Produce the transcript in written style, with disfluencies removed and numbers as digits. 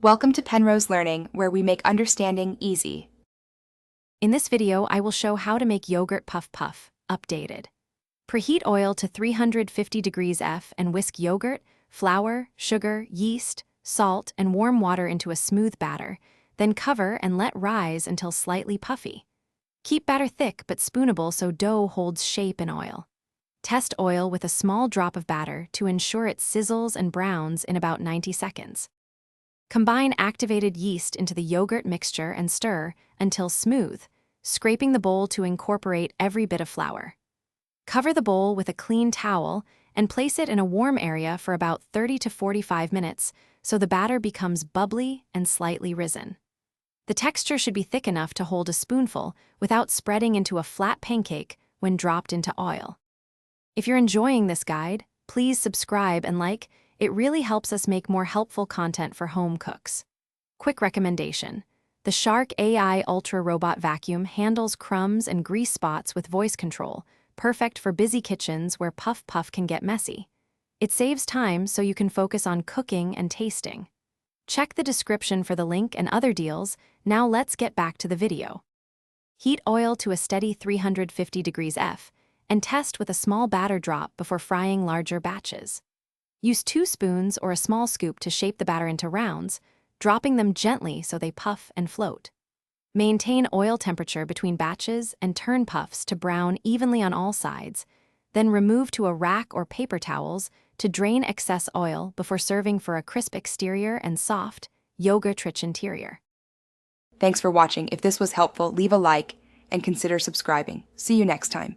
Welcome to Penrose Learning, where we make understanding easy. In this video, I will show how to make yogurt puff puff, updated. Preheat oil to 350 degrees F and whisk yogurt, flour, sugar, yeast, salt, and warm water into a smooth batter, then cover and let rise until slightly puffy. Keep batter thick but spoonable so dough holds shape in oil. Test oil with a small drop of batter to ensure it sizzles and browns in about 90 seconds. Combine activated yeast into the yogurt mixture and stir until smooth, scraping the bowl to incorporate every bit of flour. Cover the bowl with a clean towel and place it in a warm area for about 30 to 45 minutes so the batter becomes bubbly and slightly risen. The texture should be thick enough to hold a spoonful without spreading into a flat pancake when dropped into oil. If you're enjoying this guide, please subscribe and like. It really helps us make more helpful content for home cooks. Quick recommendation: the Shark AI Ultra Robot Vacuum handles crumbs and grease spots with voice control, perfect for busy kitchens where puff puff can get messy. It saves time so you can focus on cooking and tasting. Check the description for the link and other deals. Now let's get back to the video. Heat oil to a steady 350 degrees F and test with a small batter drop before frying larger batches. Use 2 spoons or a small scoop to shape the batter into rounds, dropping them gently so they puff and float. Maintain oil temperature between batches and turn puffs to brown evenly on all sides, then remove to a rack or paper towels to drain excess oil before serving for a crisp exterior and soft, yogurt-rich interior. Thanks for watching. If this was helpful, leave a like and consider subscribing. See you next time.